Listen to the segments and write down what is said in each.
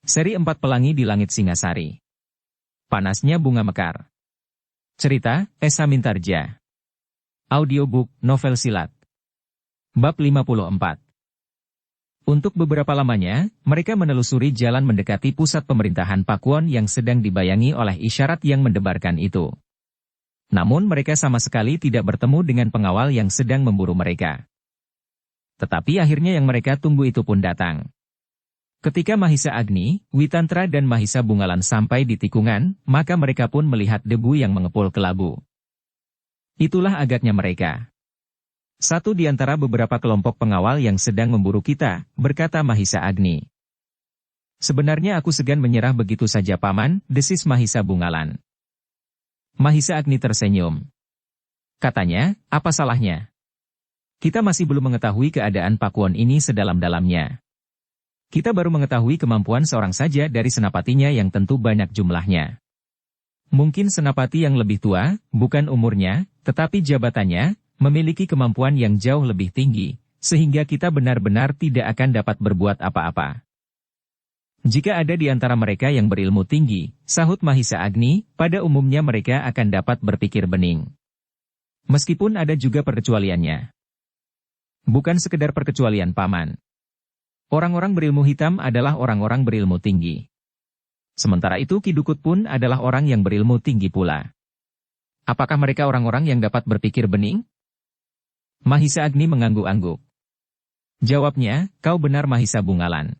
Seri 4 Pelangi di Langit Singasari. Panasnya Bunga Mekar. Cerita, Esa Mintarja. Audiobook, novel silat. Bab 54. Untuk beberapa lamanya, mereka menelusuri jalan mendekati pusat pemerintahan Pakuan yang sedang dibayangi oleh isyarat yang mendebarkan itu. Namun mereka sama sekali tidak bertemu dengan pengawal yang sedang memburu mereka. Tetapi akhirnya yang mereka tunggu itu pun datang. Ketika Mahisa Agni, Witantra dan Mahisa Bungalan sampai di tikungan, maka mereka pun melihat debu yang mengepul ke labu. Itulah agaknya mereka. Satu di antara beberapa kelompok pengawal yang sedang memburu kita, berkata Mahisa Agni. Sebenarnya aku segan menyerah begitu saja paman, desis Mahisa Bungalan. Mahisa Agni tersenyum. Katanya, apa salahnya? Kita masih belum mengetahui keadaan Pakuan ini sedalam-dalamnya. Kita baru mengetahui kemampuan seorang saja dari senapatinya yang tentu banyak jumlahnya. Mungkin senapati yang lebih tua, bukan umurnya, tetapi jabatannya, memiliki kemampuan yang jauh lebih tinggi, sehingga kita benar-benar tidak akan dapat berbuat apa-apa. Jika ada di antara mereka yang berilmu tinggi, sahut Mahisa Agni, pada umumnya mereka akan dapat berpikir bening. Meskipun ada juga perkecualiannya. Bukan sekedar perkecualian paman. Orang-orang berilmu hitam adalah orang-orang berilmu tinggi. Sementara itu Ki Dukut pun adalah orang yang berilmu tinggi pula. Apakah mereka orang-orang yang dapat berpikir bening? Mahisa Agni mengangguk-angguk. Jawabnya, kau benar Mahisa Bungalan.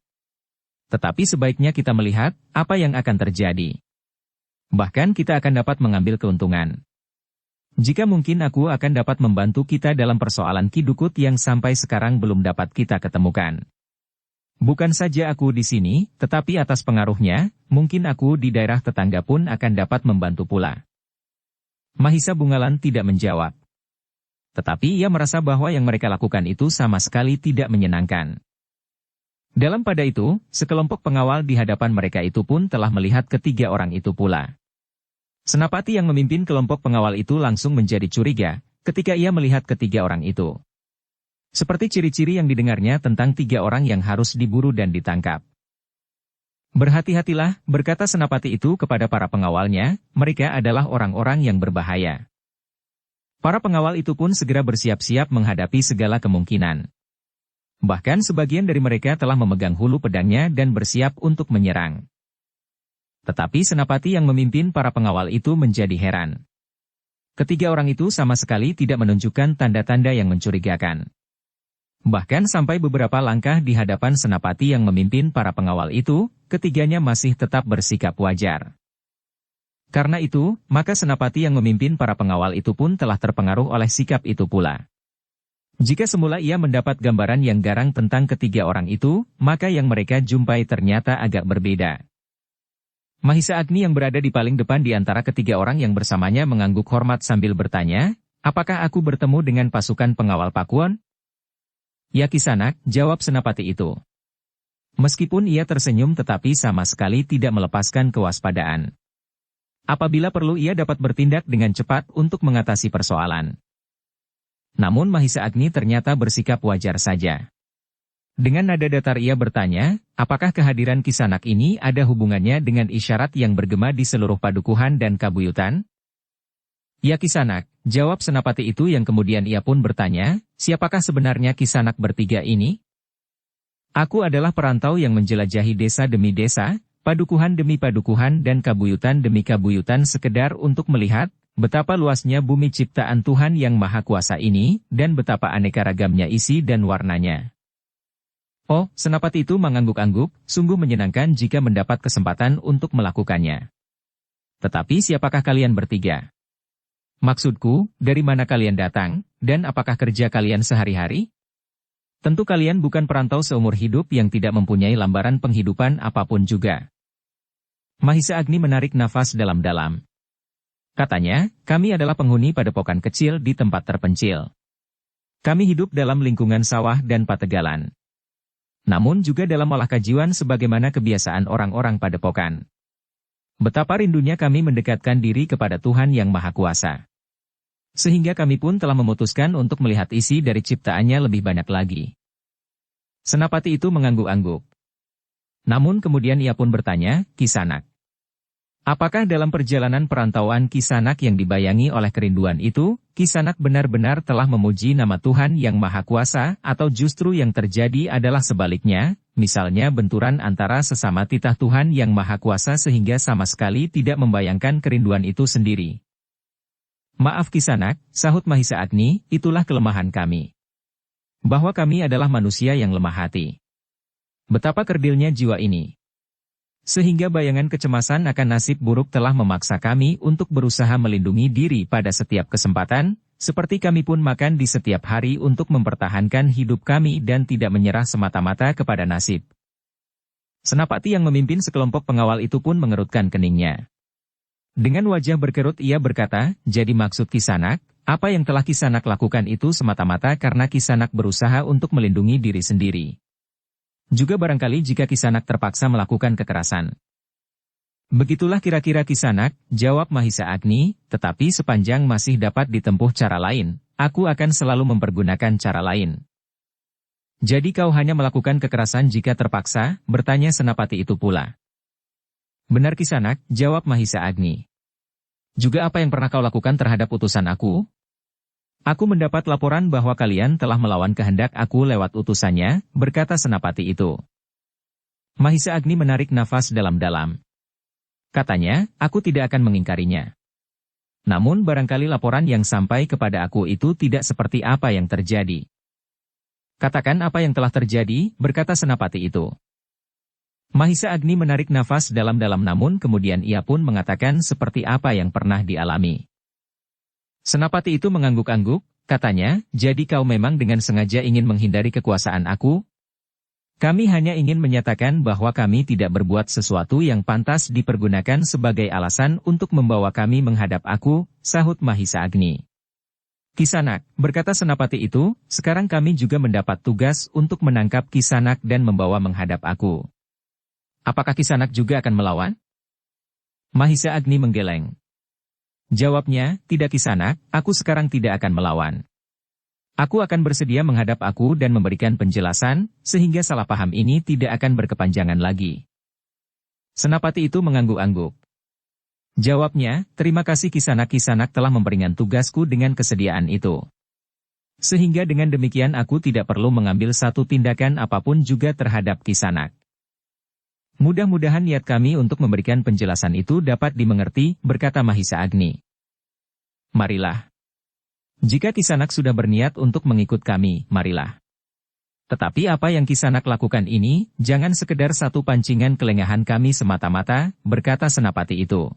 Tetapi sebaiknya kita melihat apa yang akan terjadi. Bahkan kita akan dapat mengambil keuntungan. Jika mungkin aku akan dapat membantu kita dalam persoalan Ki Dukut yang sampai sekarang belum dapat kita ketemukan. Bukan saja aku di sini, tetapi atas pengaruhnya, mungkin aku di daerah tetangga pun akan dapat membantu pula. Mahisa Bungalan tidak menjawab. Tetapi ia merasa bahwa yang mereka lakukan itu sama sekali tidak menyenangkan. Dalam pada itu, sekelompok pengawal di hadapan mereka itu pun telah melihat ketiga orang itu pula. Senapati yang memimpin kelompok pengawal itu langsung menjadi curiga, ketika ia melihat ketiga orang itu. Seperti ciri-ciri yang didengarnya tentang tiga orang yang harus diburu dan ditangkap. Berhati-hatilah, berkata senapati itu kepada para pengawalnya, mereka adalah orang-orang yang berbahaya. Para pengawal itu pun segera bersiap-siap menghadapi segala kemungkinan. Bahkan sebagian dari mereka telah memegang hulu pedangnya dan bersiap untuk menyerang. Tetapi senapati yang memimpin para pengawal itu menjadi heran. Ketiga orang itu sama sekali tidak menunjukkan tanda-tanda yang mencurigakan. Bahkan sampai beberapa langkah di hadapan senapati yang memimpin para pengawal itu, ketiganya masih tetap bersikap wajar. Karena itu, maka senapati yang memimpin para pengawal itu pun telah terpengaruh oleh sikap itu pula. Jika semula ia mendapat gambaran yang garang tentang ketiga orang itu, maka yang mereka jumpai ternyata agak berbeda. Mahisa Agni yang berada di paling depan di antara ketiga orang yang bersamanya mengangguk hormat sambil bertanya, apakah aku bertemu dengan pasukan pengawal Pakuan? Ya Kisanak, jawab senapati itu. Meskipun ia tersenyum tetapi sama sekali tidak melepaskan kewaspadaan. Apabila perlu ia dapat bertindak dengan cepat untuk mengatasi persoalan. Namun Mahisa Agni ternyata bersikap wajar saja. Dengan nada datar ia bertanya, apakah kehadiran Kisanak ini ada hubungannya dengan isyarat yang bergema di seluruh padukuhan dan kabuyutan? Ya Kisanak, jawab senapati itu yang kemudian ia pun bertanya, siapakah sebenarnya Kisanak bertiga ini? Aku adalah perantau yang menjelajahi desa demi desa, padukuhan demi padukuhan dan kabuyutan demi kabuyutan sekedar untuk melihat betapa luasnya bumi ciptaan Tuhan yang Maha Kuasa ini, dan betapa aneka ragamnya isi dan warnanya. Oh, senapati itu mengangguk-angguk, sungguh menyenangkan jika mendapat kesempatan untuk melakukannya. Tetapi siapakah kalian bertiga? Maksudku, dari mana kalian datang, dan apakah kerja kalian sehari-hari? Tentu kalian bukan perantau seumur hidup yang tidak mempunyai lambaran penghidupan apapun juga. Mahisa Agni menarik nafas dalam-dalam. Katanya, kami adalah penghuni padepokan kecil di tempat terpencil. Kami hidup dalam lingkungan sawah dan pategalan. Namun juga dalam olah kajian sebagaimana kebiasaan orang-orang padepokan. Betapa rindunya kami mendekatkan diri kepada Tuhan yang Maha Kuasa. Sehingga kami pun telah memutuskan untuk melihat isi dari ciptaannya lebih banyak lagi. Senapati itu mengangguk-angguk. Namun kemudian ia pun bertanya, Kisanak, apakah dalam perjalanan perantauan Kisanak yang dibayangi oleh kerinduan itu, Kisanak benar-benar telah memuji nama Tuhan yang Maha Kuasa, atau justru yang terjadi adalah sebaliknya, misalnya benturan antara sesama titah Tuhan yang Maha Kuasa sehingga sama sekali tidak membayangkan kerinduan itu sendiri. Maaf Kisanak, sahut Mahisa Agni, itulah kelemahan kami. Bahwa kami adalah manusia yang lemah hati. Betapa kerdilnya jiwa ini. Sehingga bayangan kecemasan akan nasib buruk telah memaksa kami untuk berusaha melindungi diri pada setiap kesempatan, seperti kami pun makan di setiap hari untuk mempertahankan hidup kami dan tidak menyerah semata-mata kepada nasib. Senapati yang memimpin sekelompok pengawal itu pun mengerutkan keningnya. Dengan wajah berkerut ia berkata, jadi maksud Kisanak, apa yang telah Kisanak lakukan itu semata-mata karena Kisanak berusaha untuk melindungi diri sendiri. Juga barangkali jika Kisanak terpaksa melakukan kekerasan. Begitulah kira-kira Kisanak, jawab Mahisa Agni, tetapi sepanjang masih dapat ditempuh cara lain, aku akan selalu mempergunakan cara lain. Jadi kau hanya melakukan kekerasan jika terpaksa, bertanya senapati itu pula. Benar Kisanak, jawab Mahisa Agni. Juga apa yang pernah kau lakukan terhadap utusan aku? Aku mendapat laporan bahwa kalian telah melawan kehendak aku lewat utusannya, berkata senapati itu. Mahisa Agni menarik nafas dalam-dalam. Katanya, aku tidak akan mengingkarinya. Namun barangkali laporan yang sampai kepada aku itu tidak seperti apa yang terjadi. Katakan apa yang telah terjadi, berkata senapati itu. Mahisa Agni menarik nafas dalam-dalam namun kemudian ia pun mengatakan seperti apa yang pernah dialami. Senapati itu mengangguk-angguk, katanya, jadi kau memang dengan sengaja ingin menghindari kekuasaan aku? Kami hanya ingin menyatakan bahwa kami tidak berbuat sesuatu yang pantas dipergunakan sebagai alasan untuk membawa kami menghadap aku, sahut Mahisa Agni. Kisanak, berkata senapati itu, sekarang kami juga mendapat tugas untuk menangkap Kisanak dan membawa menghadap aku. Apakah Kisanak juga akan melawan? Mahisa Agni menggeleng. Jawabnya, tidak Kisanak, aku sekarang tidak akan melawan. Aku akan bersedia menghadap aku dan memberikan penjelasan, sehingga salah paham ini tidak akan berkepanjangan lagi. Senapati itu mengangguk-angguk. Jawabnya, terima kasih Kisanak telah memperingan tugasku dengan kesediaan itu. Sehingga dengan demikian aku tidak perlu mengambil satu tindakan apapun juga terhadap Kisanak. Mudah-mudahan niat kami untuk memberikan penjelasan itu dapat dimengerti, berkata Mahisa Agni. Marilah. Jika Kisanak sudah berniat untuk mengikut kami, marilah. Tetapi apa yang Kisanak lakukan ini, jangan sekedar satu pancingan kelengahan kami semata-mata, berkata senapati itu.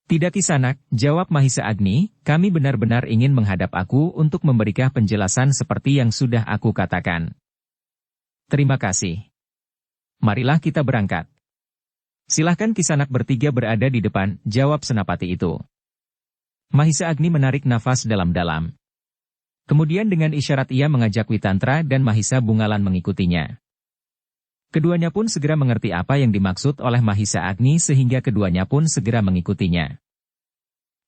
Tidak Kisanak, jawab Mahisa Agni, kami benar-benar ingin menghadap aku untuk memberikan penjelasan seperti yang sudah aku katakan. Terima kasih. Marilah kita berangkat. Silahkan Kisanak bertiga berada di depan, jawab senapati itu. Mahisa Agni menarik nafas dalam-dalam. Kemudian dengan isyarat ia mengajak Witantra dan Mahisa Bungalan mengikutinya. Keduanya pun segera mengerti apa yang dimaksud oleh Mahisa Agni sehingga keduanya pun segera mengikutinya.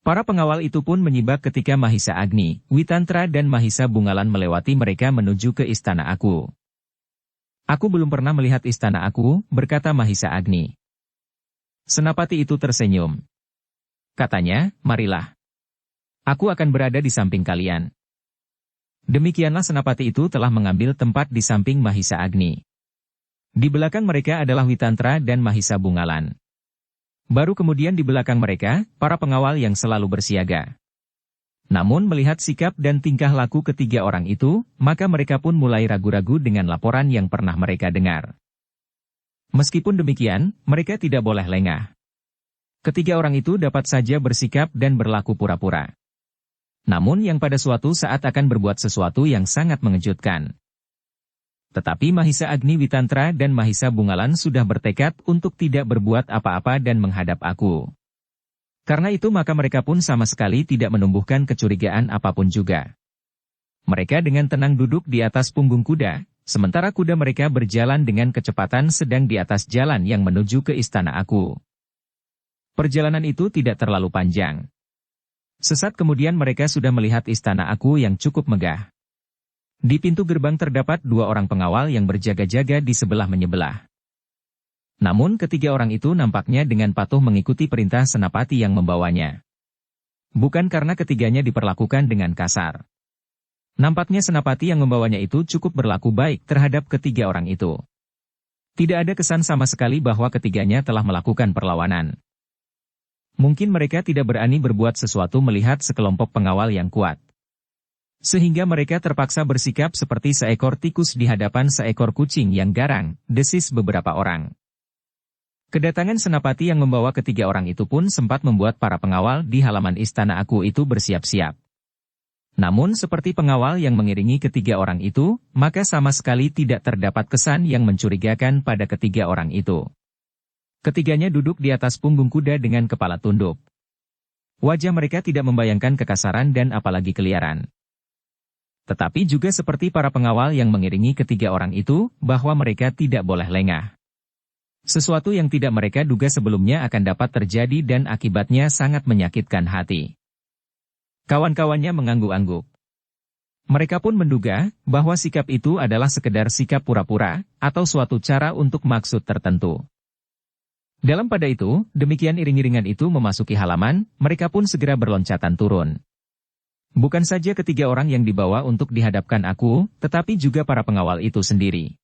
Para pengawal itu pun menyibak ketika Mahisa Agni, Witantra dan Mahisa Bungalan melewati mereka menuju ke istana aku. Aku belum pernah melihat istana aku, berkata Mahisa Agni. Senapati itu tersenyum. Katanya, marilah. Aku akan berada di samping kalian. Demikianlah senapati itu telah mengambil tempat di samping Mahisa Agni. Di belakang mereka adalah Witantra dan Mahisa Bungalan. Baru kemudian di belakang mereka, para pengawal yang selalu bersiaga. Namun melihat sikap dan tingkah laku ketiga orang itu, maka mereka pun mulai ragu-ragu dengan laporan yang pernah mereka dengar. Meskipun demikian, mereka tidak boleh lengah. Ketiga orang itu dapat saja bersikap dan berlaku pura-pura. Namun yang pada suatu saat akan berbuat sesuatu yang sangat mengejutkan. Tetapi Mahisa Agni Witantra dan Mahisa Bungalan sudah bertekad untuk tidak berbuat apa-apa dan menghadap aku. Karena itu maka mereka pun sama sekali tidak menumbuhkan kecurigaan apapun juga. Mereka dengan tenang duduk di atas punggung kuda, sementara kuda mereka berjalan dengan kecepatan sedang di atas jalan yang menuju ke istana aku. Perjalanan itu tidak terlalu panjang. Sesaat kemudian mereka sudah melihat istana aku yang cukup megah. Di pintu gerbang terdapat 2 orang pengawal yang berjaga-jaga di sebelah menyebelah. Namun ketiga orang itu nampaknya dengan patuh mengikuti perintah senapati yang membawanya. Bukan karena ketiganya diperlakukan dengan kasar. Nampaknya senapati yang membawanya itu cukup berlaku baik terhadap ketiga orang itu. Tidak ada kesan sama sekali bahwa ketiganya telah melakukan perlawanan. Mungkin mereka tidak berani berbuat sesuatu melihat sekelompok pengawal yang kuat. Sehingga mereka terpaksa bersikap seperti seekor tikus di hadapan seekor kucing yang garang, desis beberapa orang. Kedatangan senapati yang membawa ketiga orang itu pun sempat membuat para pengawal di halaman istana Aku itu bersiap-siap. Namun seperti pengawal yang mengiringi ketiga orang itu, maka sama sekali tidak terdapat kesan yang mencurigakan pada ketiga orang itu. Ketiganya duduk di atas punggung kuda dengan kepala tunduk. Wajah mereka tidak membayangkan kekasaran dan apalagi keliaran. Tetapi juga seperti para pengawal yang mengiringi ketiga orang itu, bahwa mereka tidak boleh lengah. Sesuatu yang tidak mereka duga sebelumnya akan dapat terjadi dan akibatnya sangat menyakitkan hati. Kawan-kawannya mengangguk-angguk. Mereka pun menduga bahwa sikap itu adalah sekedar sikap pura-pura, atau suatu cara untuk maksud tertentu. Dalam pada itu, demikian iring-iringan itu memasuki halaman, mereka pun segera berloncatan turun. Bukan saja ketiga orang yang dibawa untuk dihadapkan Aku, tetapi juga para pengawal itu sendiri.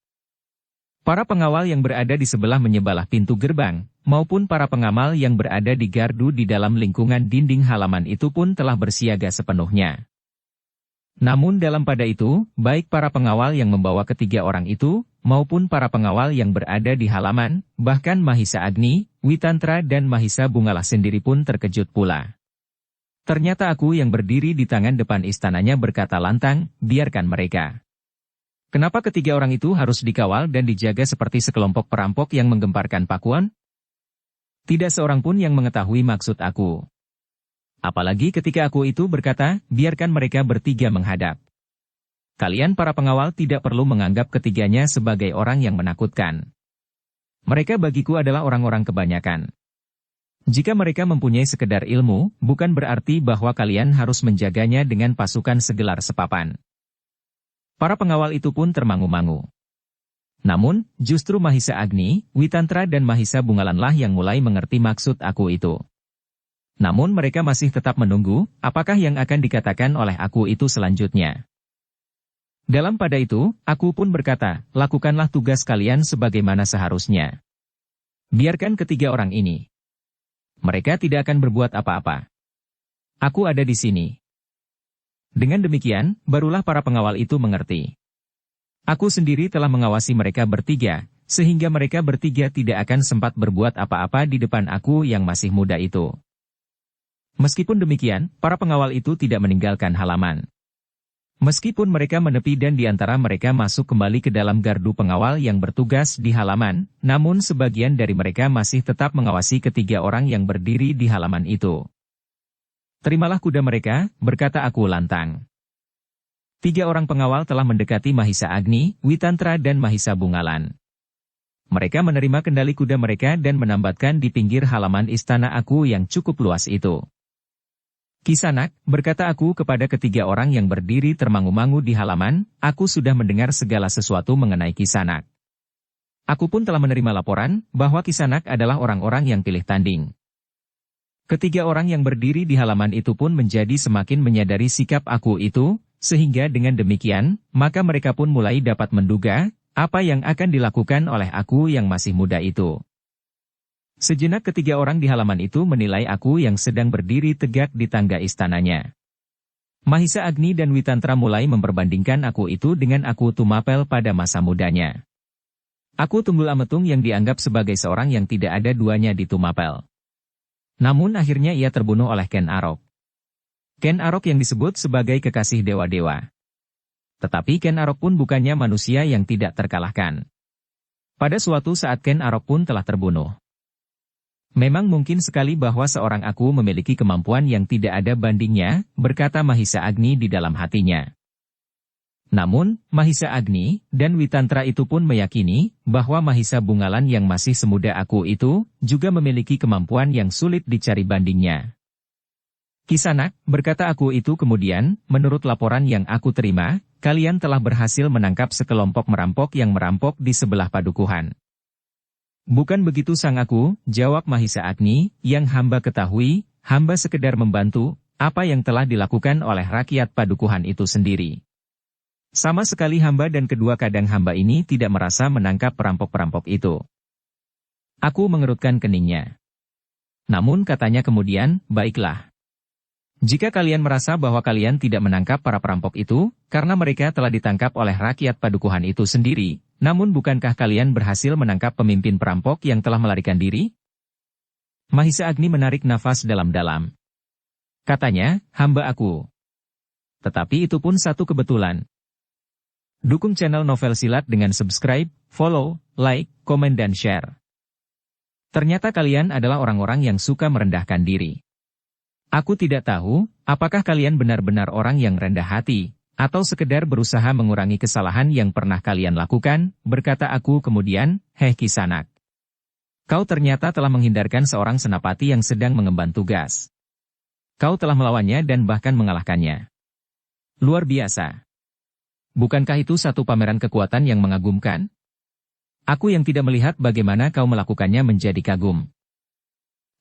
Para pengawal yang berada di sebelah menyebelah pintu gerbang, maupun para pengamal yang berada di gardu di dalam lingkungan dinding halaman itu pun telah bersiaga sepenuhnya. Namun dalam pada itu, baik para pengawal yang membawa ketiga orang itu, maupun para pengawal yang berada di halaman, bahkan Mahisa Agni, Witantra dan Mahisa Bungalah sendiri pun terkejut pula. Ternyata Aku yang berdiri di tangan depan istananya berkata lantang, biarkan mereka. Kenapa ketiga orang itu harus dikawal dan dijaga seperti sekelompok perampok yang menggemparkan pakuan? Tidak seorang pun yang mengetahui maksud Aku. Apalagi ketika Aku itu berkata, biarkan mereka bertiga menghadap. Kalian para pengawal tidak perlu menganggap ketiganya sebagai orang yang menakutkan. Mereka bagiku adalah orang-orang kebanyakan. Jika mereka mempunyai sekedar ilmu, bukan berarti bahwa kalian harus menjaganya dengan pasukan segelar sepapan. Para pengawal itu pun termangu-mangu. Namun, justru Mahisa Agni, Witantra dan Mahisa Bungalanlah yang mulai mengerti maksud Aku itu. Namun mereka masih tetap menunggu, apakah yang akan dikatakan oleh Aku itu selanjutnya. Dalam pada itu, Aku pun berkata, lakukanlah tugas kalian sebagaimana seharusnya. Biarkan ketiga orang ini. Mereka tidak akan berbuat apa-apa. Aku ada di sini. Dengan demikian, barulah para pengawal itu mengerti. Aku sendiri telah mengawasi mereka bertiga, sehingga mereka bertiga tidak akan sempat berbuat apa-apa di depan Aku yang masih muda itu. Meskipun demikian, para pengawal itu tidak meninggalkan halaman. Meskipun mereka menepi dan di antara mereka masuk kembali ke dalam gardu pengawal yang bertugas di halaman, namun sebagian dari mereka masih tetap mengawasi ketiga orang yang berdiri di halaman itu. Terimalah kuda mereka, berkata Aku lantang. 3 orang pengawal telah mendekati Mahisa Agni, Witantra dan Mahisa Bungalan. Mereka menerima kendali kuda mereka dan menambatkan di pinggir halaman istana Aku yang cukup luas itu. Kisanak, berkata Aku kepada ketiga orang yang berdiri termangu-mangu di halaman, aku sudah mendengar segala sesuatu mengenai Kisanak. Aku pun telah menerima laporan, bahwa Kisanak adalah orang-orang yang pilih tanding. Ketiga orang yang berdiri di halaman itu pun menjadi semakin menyadari sikap Aku itu, sehingga dengan demikian, maka mereka pun mulai dapat menduga, apa yang akan dilakukan oleh Aku yang masih muda itu. Sejenak ketiga orang di halaman itu menilai Aku yang sedang berdiri tegak di tangga istananya. Mahisa Agni dan Witantra mulai memperbandingkan Aku itu dengan Aku Tumapel pada masa mudanya. Aku Tunggul Ametung yang dianggap sebagai seorang yang tidak ada duanya di Tumapel. Namun akhirnya ia terbunuh oleh Ken Arok. Ken Arok yang disebut sebagai kekasih dewa-dewa. Tetapi Ken Arok pun bukannya manusia yang tidak terkalahkan. Pada suatu saat Ken Arok pun telah terbunuh. Memang mungkin sekali bahwa seorang Aku memiliki kemampuan yang tidak ada bandingnya, berkata Mahisa Agni di dalam hatinya. Namun, Mahisa Agni dan Witantra itu pun meyakini bahwa Mahisa Bungalan yang masih semuda Aku itu juga memiliki kemampuan yang sulit dicari bandingnya. Kisanak, berkata Aku itu kemudian, menurut laporan yang aku terima, kalian telah berhasil menangkap sekelompok merampok yang merampok di sebelah padukuhan. Bukan begitu sang aku, jawab Mahisa Agni, yang hamba ketahui, hamba sekedar membantu, apa yang telah dilakukan oleh rakyat padukuhan itu sendiri. Sama sekali hamba dan kedua kadang hamba ini tidak merasa menangkap perampok-perampok itu. Aku mengerutkan keningnya. Namun katanya kemudian, baiklah. Jika kalian merasa bahwa kalian tidak menangkap para perampok itu, karena mereka telah ditangkap oleh rakyat padukuhan itu sendiri, namun bukankah kalian berhasil menangkap pemimpin perampok yang telah melarikan diri? Mahisa Agni menarik nafas dalam-dalam. Katanya, hamba aku. Tetapi itu pun satu kebetulan. Dukung channel Novel Silat dengan subscribe, follow, like, komen dan share. Ternyata kalian adalah orang-orang yang suka merendahkan diri. Aku tidak tahu, apakah kalian benar-benar orang yang rendah hati, atau sekedar berusaha mengurangi kesalahan yang pernah kalian lakukan, berkata aku kemudian, heh Kisanak. Kau ternyata telah menghindarkan seorang senapati yang sedang mengemban tugas. Kau telah melawannya dan bahkan mengalahkannya. Luar biasa. Bukankah itu satu pameran kekuatan yang mengagumkan? Aku yang tidak melihat bagaimana kau melakukannya menjadi kagum.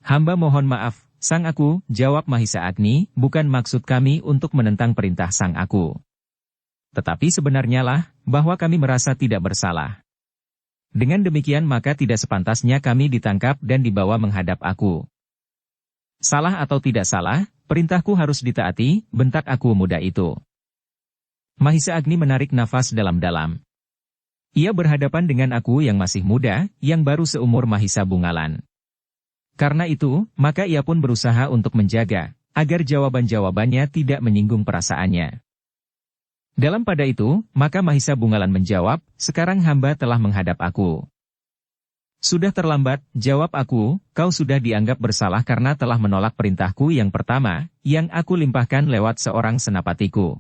Hamba mohon maaf, sang aku, jawab Mahisa Agni, bukan maksud kami untuk menentang perintah sang aku. Tetapi sebenarnya lah, bahwa kami merasa tidak bersalah. Dengan demikian maka tidak sepantasnya kami ditangkap dan dibawa menghadap aku. Salah atau tidak salah, perintahku harus ditaati, bentak aku muda itu. Mahisa Agni menarik nafas dalam-dalam. Ia berhadapan dengan aku yang masih muda, yang baru seumur Mahisa Bungalan. Karena itu, maka ia pun berusaha untuk menjaga, agar jawaban-jawabannya tidak menyinggung perasaannya. Dalam pada itu, maka Mahisa Bungalan menjawab, sekarang hamba telah menghadap aku. Sudah terlambat, jawab aku, kau sudah dianggap bersalah karena telah menolak perintahku yang pertama, yang aku limpahkan lewat seorang senapatiku.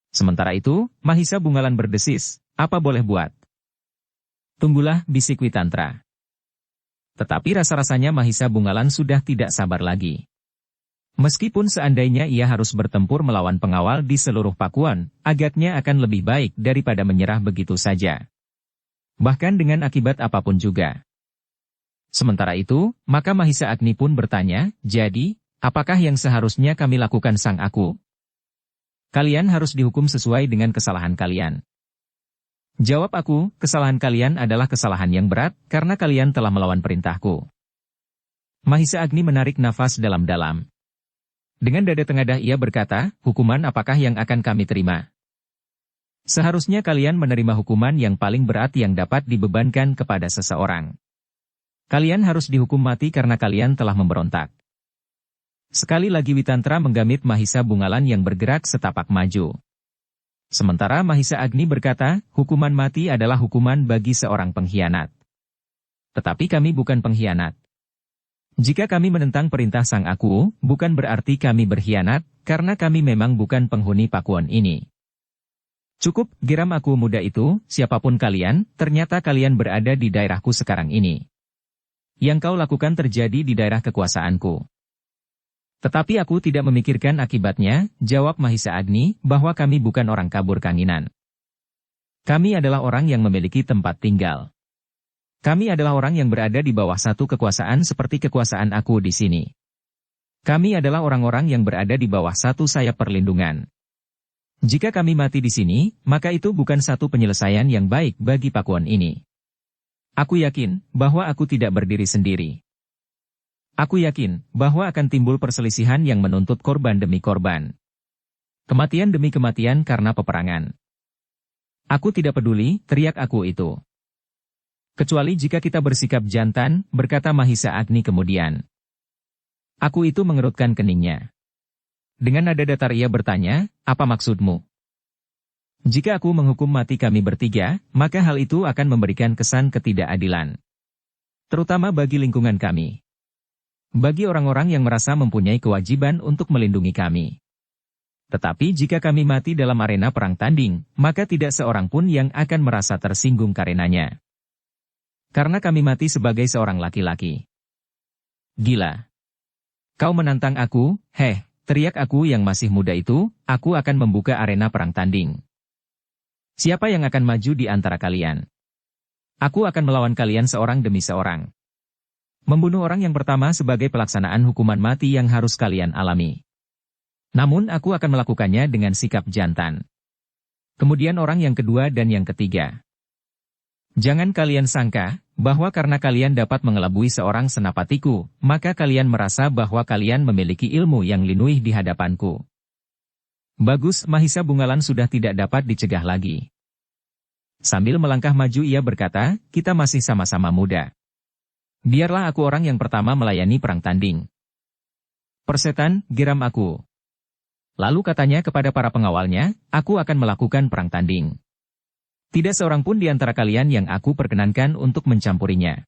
Sementara itu, Mahisa Bungalan berdesis, apa boleh buat? Tunggulah, bisik Witantra. Tetapi rasa-rasanya Mahisa Bungalan sudah tidak sabar lagi. Meskipun seandainya ia harus bertempur melawan pengawal di seluruh Pakuan, agaknya akan lebih baik daripada menyerah begitu saja. Bahkan dengan akibat apapun juga. Sementara itu, maka Mahisa Agni pun bertanya, jadi, apakah yang seharusnya kami lakukan sang aku? Kalian harus dihukum sesuai dengan kesalahan kalian. Jawab aku, kesalahan kalian adalah kesalahan yang berat, karena kalian telah melawan perintahku. Mahisa Agni menarik nafas dalam-dalam. Dengan dada tengadah ia berkata, hukuman apakah yang akan kami terima? Seharusnya kalian menerima hukuman yang paling berat yang dapat dibebankan kepada seseorang. Kalian harus dihukum mati karena kalian telah memberontak. Sekali lagi Witantra menggamit Mahisa Bungalan yang bergerak setapak maju. Sementara Mahisa Agni berkata, hukuman mati adalah hukuman bagi seorang pengkhianat. Tetapi kami bukan pengkhianat. Jika kami menentang perintah sang aku, bukan berarti kami berkhianat, karena kami memang bukan penghuni Pakuan ini. Cukup, geram aku muda itu, siapapun kalian, ternyata kalian berada di daerahku sekarang ini. Yang kau lakukan terjadi di daerah kekuasaanku. Tetapi aku tidak memikirkan akibatnya, jawab Mahisa Agni, bahwa kami bukan orang kabur kanginan. Kami adalah orang yang memiliki tempat tinggal. Kami adalah orang yang berada di bawah satu kekuasaan seperti kekuasaan aku di sini. Kami adalah orang-orang yang berada di bawah satu sayap perlindungan. Jika kami mati di sini, maka itu bukan satu penyelesaian yang baik bagi Pakuan ini. Aku yakin bahwa aku tidak berdiri sendiri. Aku yakin bahwa akan timbul perselisihan yang menuntut korban demi korban. Kematian demi kematian karena peperangan. Aku tidak peduli, teriak aku itu. Kecuali jika kita bersikap jantan, berkata Mahisa Agni kemudian. Aku itu mengerutkan keningnya. Dengan nada datar ia bertanya, apa maksudmu? Jika aku menghukum mati kami bertiga, maka hal itu akan memberikan kesan ketidakadilan. Terutama bagi lingkungan kami. Bagi orang-orang yang merasa mempunyai kewajiban untuk melindungi kami. Tetapi jika kami mati dalam arena perang tanding, maka tidak seorang pun yang akan merasa tersinggung karenanya. Karena kami mati sebagai seorang laki-laki. Gila. Kau menantang aku, heh, teriak aku yang masih muda itu, aku akan membuka arena perang tanding. Siapa yang akan maju di antara kalian? Aku akan melawan kalian seorang demi seorang. Membunuh orang yang pertama sebagai pelaksanaan hukuman mati yang harus kalian alami. Namun aku akan melakukannya dengan sikap jantan. Kemudian orang yang kedua dan yang ketiga. Jangan kalian sangka bahwa karena kalian dapat mengelabui seorang senapatiku, maka kalian merasa bahwa kalian memiliki ilmu yang linuih di hadapanku. Bagus, Mahisa Bungalan sudah tidak dapat dicegah lagi. Sambil melangkah maju ia berkata, kita masih sama-sama muda. Biarlah aku orang yang pertama melayani perang tanding. Persetan, geram aku. Lalu katanya kepada para pengawalnya, aku akan melakukan perang tanding. Tidak seorang pun di antara kalian yang aku perkenankan untuk mencampurinya.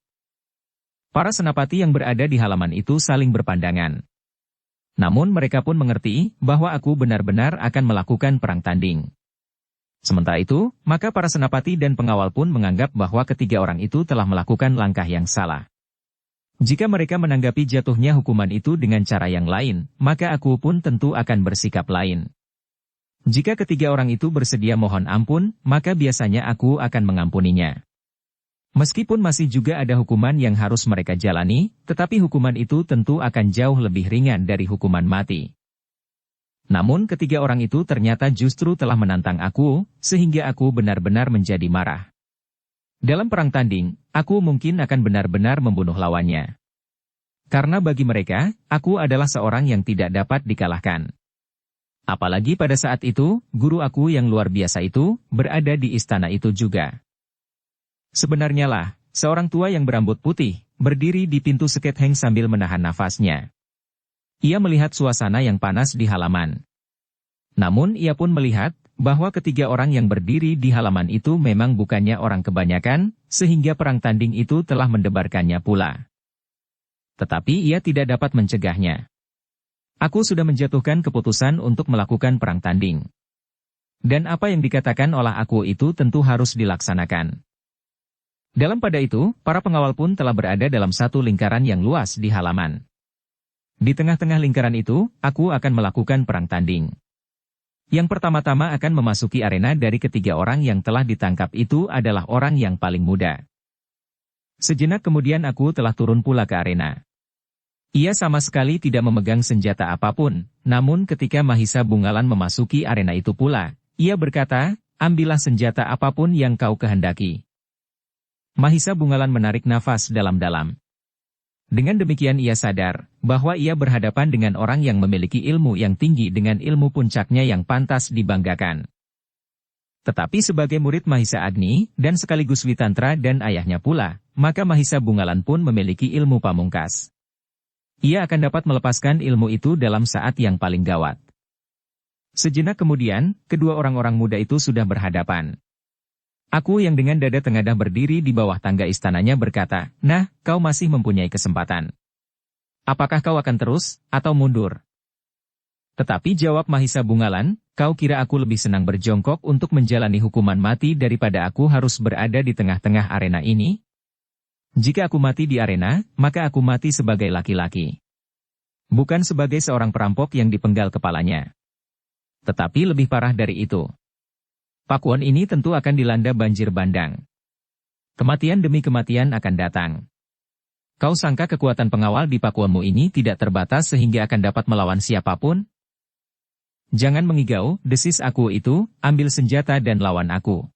Para senapati yang berada di halaman itu saling berpandangan. Namun mereka pun mengerti bahwa aku benar-benar akan melakukan perang tanding. Sementara itu, maka para senapati dan pengawal pun menganggap bahwa ketiga orang itu telah melakukan langkah yang salah. Jika mereka menanggapi jatuhnya hukuman itu dengan cara yang lain, maka aku pun tentu akan bersikap lain. Jika ketiga orang itu bersedia mohon ampun, maka biasanya aku akan mengampuninya. Meskipun masih juga ada hukuman yang harus mereka jalani, tetapi hukuman itu tentu akan jauh lebih ringan dari hukuman mati. Namun ketiga orang itu ternyata justru telah menantang aku, sehingga aku benar-benar menjadi marah. Dalam perang tanding, aku mungkin akan benar-benar membunuh lawannya. Karena bagi mereka, aku adalah seorang yang tidak dapat dikalahkan. Apalagi pada saat itu, guru aku yang luar biasa itu, berada di istana itu juga. Sebenarnya lah, seorang tua yang berambut putih, berdiri di pintu Sket Heng sambil menahan nafasnya. Ia melihat suasana yang panas di halaman. Namun ia pun melihat, bahwa ketiga orang yang berdiri di halaman itu memang bukannya orang kebanyakan, sehingga perang tanding itu telah mendebarkannya pula. Tetapi ia tidak dapat mencegahnya. Aku sudah menjatuhkan keputusan untuk melakukan perang tanding. Dan apa yang dikatakan oleh aku itu tentu harus dilaksanakan. Dalam pada itu, para pengawal pun telah berada dalam satu lingkaran yang luas di halaman. Di tengah-tengah lingkaran itu, aku akan melakukan perang tanding. Yang pertama-tama akan memasuki arena dari ketiga orang yang telah ditangkap itu adalah orang yang paling muda. Sejenak kemudian aku telah turun pula ke arena. Ia sama sekali tidak memegang senjata apapun, namun ketika Mahisa Bungalan memasuki arena itu pula, ia berkata, ambillah senjata apapun yang kau kehendaki. Mahisa Bungalan menarik nafas dalam-dalam. Dengan demikian ia sadar, bahwa ia berhadapan dengan orang yang memiliki ilmu yang tinggi dengan ilmu puncaknya yang pantas dibanggakan. Tetapi sebagai murid Mahisa Agni, dan sekaligus Witantra dan ayahnya pula, maka Mahisa Bungalan pun memiliki ilmu pamungkas. Ia akan dapat melepaskan ilmu itu dalam saat yang paling gawat. Sejenak kemudian, kedua orang-orang muda itu sudah berhadapan. Aku yang dengan dada tengadah berdiri di bawah tangga istananya berkata, nah, kau masih mempunyai kesempatan. Apakah kau akan terus, atau mundur? Tetapi jawab Mahisa Bungalan, kau kira aku lebih senang berjongkok untuk menjalani hukuman mati daripada aku harus berada di tengah-tengah arena ini? Jika aku mati di arena, maka aku mati sebagai laki-laki. Bukan sebagai seorang perampok yang dipenggal kepalanya. Tetapi lebih parah dari itu. Pakuan ini tentu akan dilanda banjir bandang. Kematian demi kematian akan datang. Kau sangka kekuatan pengawal di pakuanmu ini tidak terbatas sehingga akan dapat melawan siapapun? Jangan mengigau, desis aku itu, ambil senjata dan lawan aku.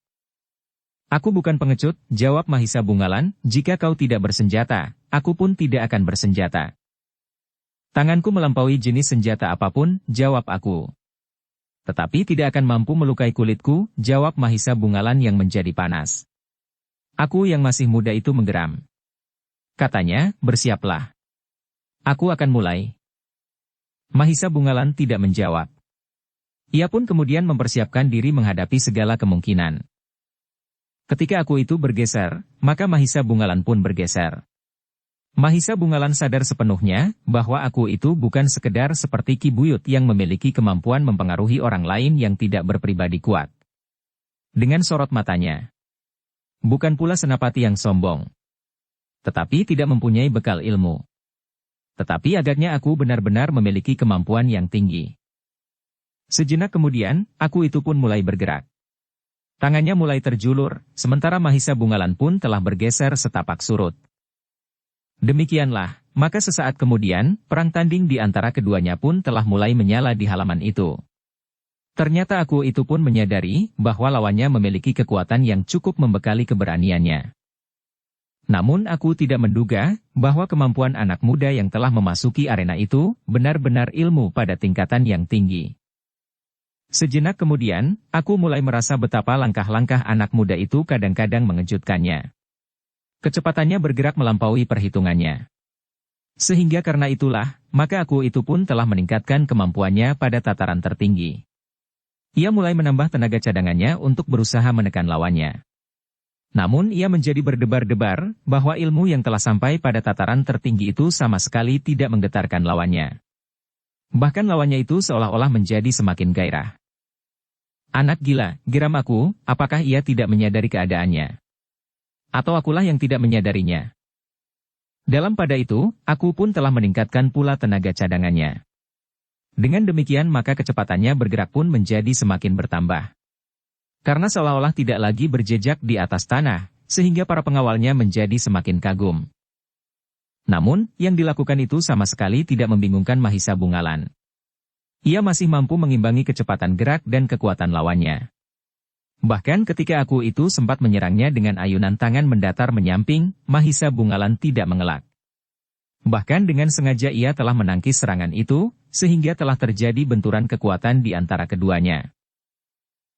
Aku bukan pengecut, jawab Mahisa Bungalan, jika kau tidak bersenjata, aku pun tidak akan bersenjata. Tanganku melampaui jenis senjata apapun, jawab aku. Tetapi tidak akan mampu melukai kulitku, jawab Mahisa Bungalan yang menjadi panas. Aku yang masih muda itu menggeram. Katanya, bersiaplah. Aku akan mulai. Mahisa Bungalan tidak menjawab. Ia pun kemudian mempersiapkan diri menghadapi segala kemungkinan. Ketika aku itu bergeser, maka Mahisa Bungalan pun bergeser. Mahisa Bungalan sadar sepenuhnya bahwa aku itu bukan sekedar seperti Ki Buyut yang memiliki kemampuan mempengaruhi orang lain yang tidak berpribadi kuat. Dengan sorot matanya. Bukan pula senapati yang sombong. Tetapi tidak mempunyai bekal ilmu. Tetapi agaknya aku benar-benar memiliki kemampuan yang tinggi. Sejenak kemudian, aku itu pun mulai bergerak. Tangannya mulai terjulur, sementara Mahisa Bungalan pun telah bergeser setapak surut. Demikianlah, maka sesaat kemudian, perang tanding di antara keduanya pun telah mulai menyala di halaman itu. Ternyata aku itu pun menyadari bahwa lawannya memiliki kekuatan yang cukup membekali keberaniannya. Namun aku tidak menduga bahwa kemampuan anak muda yang telah memasuki arena itu benar-benar ilmu pada tingkatan yang tinggi. Sejenak kemudian, aku mulai merasa betapa langkah-langkah anak muda itu kadang-kadang mengejutkannya. Kecepatannya bergerak melampaui perhitungannya. Sehingga karena itulah, maka aku itu pun telah meningkatkan kemampuannya pada tataran tertinggi. Ia mulai menambah tenaga cadangannya untuk berusaha menekan lawannya. Namun ia menjadi berdebar-debar bahwa ilmu yang telah sampai pada tataran tertinggi itu sama sekali tidak menggetarkan lawannya. Bahkan lawannya itu seolah-olah menjadi semakin gairah. Anak gila, geram aku, apakah ia tidak menyadari keadaannya? Atau akulah yang tidak menyadarinya? Dalam pada itu, aku pun telah meningkatkan pula tenaga cadangannya. Dengan demikian maka kecepatannya bergerak pun menjadi semakin bertambah. Karena seolah-olah tidak lagi berjejak di atas tanah, sehingga para pengawalnya menjadi semakin kagum. Namun, yang dilakukan itu sama sekali tidak membingungkan Mahisa Bungalan. Ia masih mampu mengimbangi kecepatan gerak dan kekuatan lawannya. Bahkan ketika aku itu sempat menyerangnya dengan ayunan tangan mendatar menyamping, Mahisa Bungalan tidak mengelak. Bahkan dengan sengaja ia telah menangkis serangan itu, sehingga telah terjadi benturan kekuatan di antara keduanya.